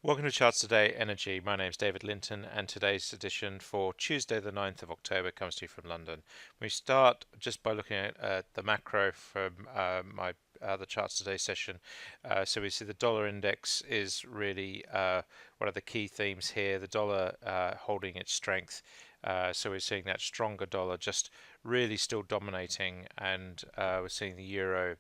Welcome to Charts Today Energy. My name is David Linton, and today's edition for Tuesday, the 9th of October, comes to you from London. We start just by looking at the macro from my the Charts Today session. So we see the dollar index is really one of the key themes here. The dollar holding its strength. So we're seeing that stronger dollar just really still dominating, and we're seeing the euro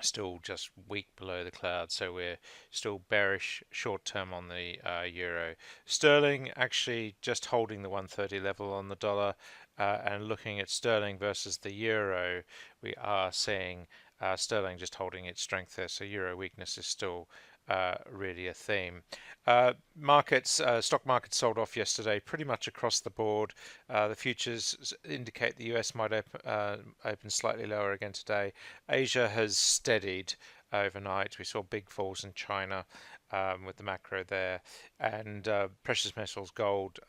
still just weak below the cloud, so we're still bearish short term on the euro. Sterling actually just holding the 130 level on the dollar, and looking at sterling versus the euro, we are seeing sterling just holding its strength there, so euro weakness is still really a theme. Stock markets sold off yesterday pretty much across the board. The futures indicate the US might open slightly lower again today. Asia has steadied overnight. We saw big falls in China with the macro there, and precious metals, gold,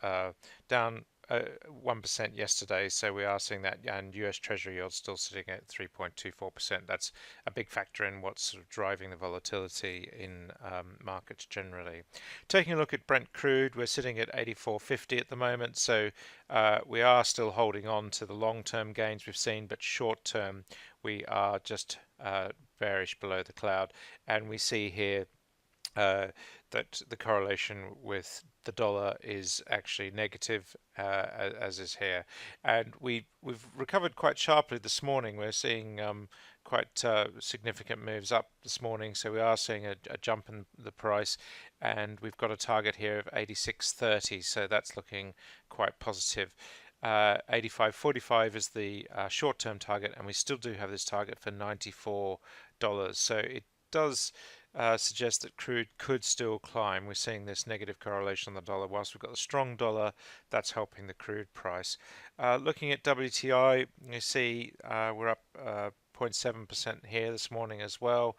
down 1% yesterday, so we are seeing that, and US Treasury yields still sitting at 3.24%. That's a big factor in what's sort of driving the volatility in markets generally. Taking a look at Brent crude, we're sitting at 84.50 at the moment, so we are still holding on to the long-term gains we've seen, but short-term we are just bearish below the cloud, and we see here that the correlation with the dollar is actually negative, as is here, and we've recovered quite sharply this morning. We're seeing quite significant moves up this morning, so we are seeing a jump in the price, and we've got a target here of 86.30, so that's looking quite positive. 85.45 is the short-term target, and we still do have this target for $94. So it does suggest that crude could still climb. We're seeing this negative correlation on the dollar. Whilst we've got the strong dollar, that's helping the crude price. Looking at WTI, you see we're up 0.7% here this morning as well,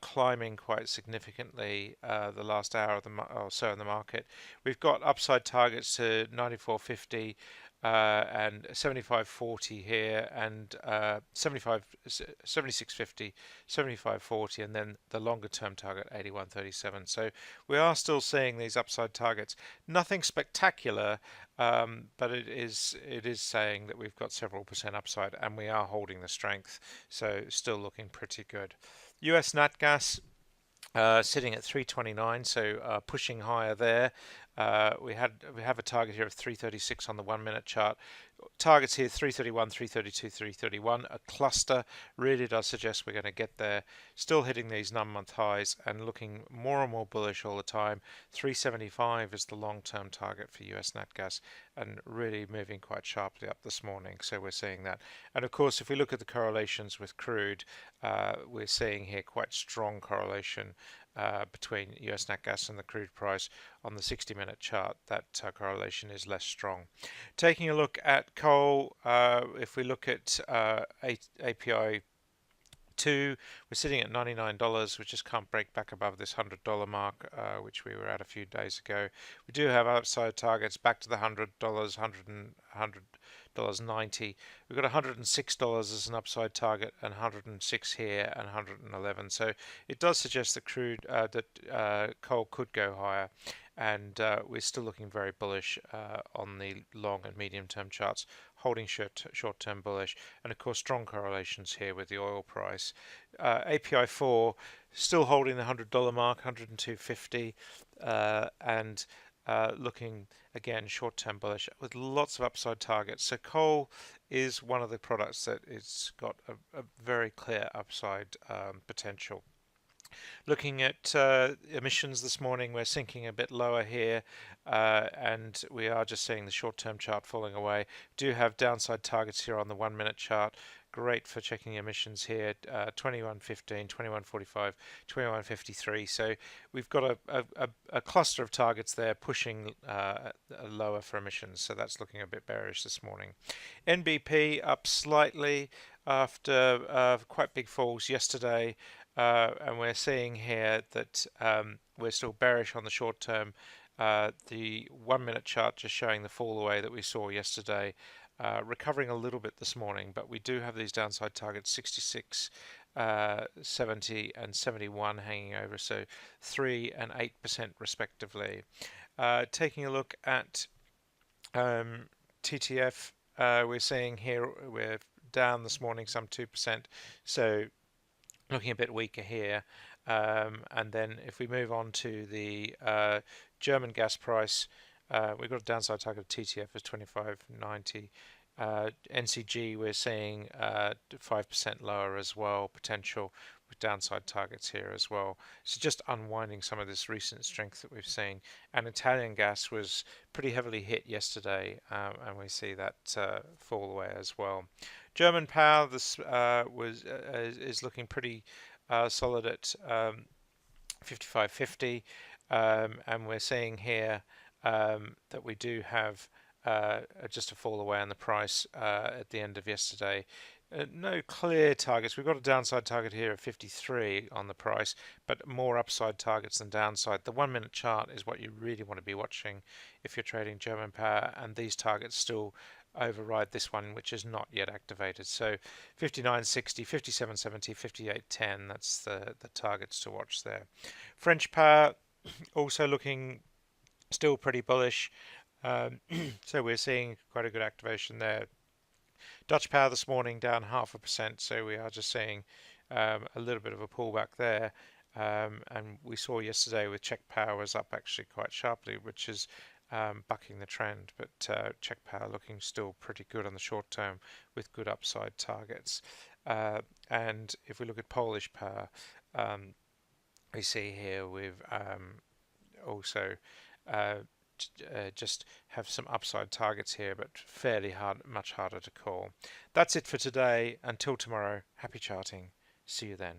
climbing quite significantly the last hour of or so in the market. We've got upside targets to 94.50 and 75.40 here, and 76.50, 75.40, and then the longer term target 81.37. So we are still seeing these upside targets. Nothing spectacular, but it is saying that we've got several percent upside, and we are holding the strength. So still looking pretty good. US nat gas sitting at 329, so pushing higher there. We have a target here of 336 on the 1 minute chart. Targets here 331, 332, 331. A cluster really does suggest we're going to get there. Still hitting these 9-month highs and looking more and more bullish all the time. 375 is the long-term target for US nat gas, and really moving quite sharply up this morning. So we're seeing that. And of course, if we look at the correlations with crude, we're seeing here quite strong correlation between US nat gas and the crude price. On the 60-minute chart, that correlation is less strong. Taking a look at coal, if we look at API 2, we're sitting at $99. We just can't break back above this $100 mark, which we were at a few days ago. We do have upside targets back to the $100, $100.90. We've got $106 as an upside target, and 106 here, and 111. So it does suggest that coal could go higher, and we're still looking very bullish on the long and medium term charts, holding short-term bullish, and of course strong correlations here with the oil price. API 4 still holding the $100 mark, 102.50, and looking again short-term bullish with lots of upside targets. So coal is one of the products that it's got a very clear upside potential. Looking at emissions this morning, we're sinking a bit lower here, and we are just seeing the short-term chart falling away. Do have downside targets here on the 1 minute chart. Great for checking emissions here, 21.15, 21.45, 21.53. So we've got a cluster of targets there pushing lower for emissions. So that's looking a bit bearish this morning. NBP up slightly after quite big falls yesterday. And we're seeing here that we're still bearish on the short term. The 1 minute chart just showing the fall away that we saw yesterday, recovering a little bit this morning, but we do have these downside targets 66 70 and 71 hanging over, so 3 and 8% respectively. Taking a look at TTF, we're seeing here we're down this morning some 2%, so looking a bit weaker here. And then if we move on to the German gas price, we've got a downside target of TTF as 25.90. NCG we're seeing 5% lower as well, potential with downside targets here as well. So just unwinding some of this recent strength that we've seen. And Italian gas was pretty heavily hit yesterday, and we see that fall away as well. German power this is looking pretty solid at 55.50, and we're seeing here that we do have just a fall away on the price at the end of yesterday. No clear targets. We've got a downside target here of 53 on the price, but more upside targets than downside. The 1 minute chart is what you really want to be watching if you're trading German power, and these targets still override this one, which is not yet activated. So 59.60, 57.70, 58.10, that's the targets to watch there. French power also looking still pretty bullish. So we're seeing quite a good activation there. Dutch power this morning down 0.5%, so we are just seeing a little bit of a pullback there. And we saw yesterday with Czech power was up actually quite sharply, which is bucking the trend. But Czech power looking still pretty good on the short term with good upside targets. And if we look at Polish power, we see here we've also just have some upside targets here, but fairly hard, much harder to call. That's it for today. Until tomorrow, happy charting. See you then.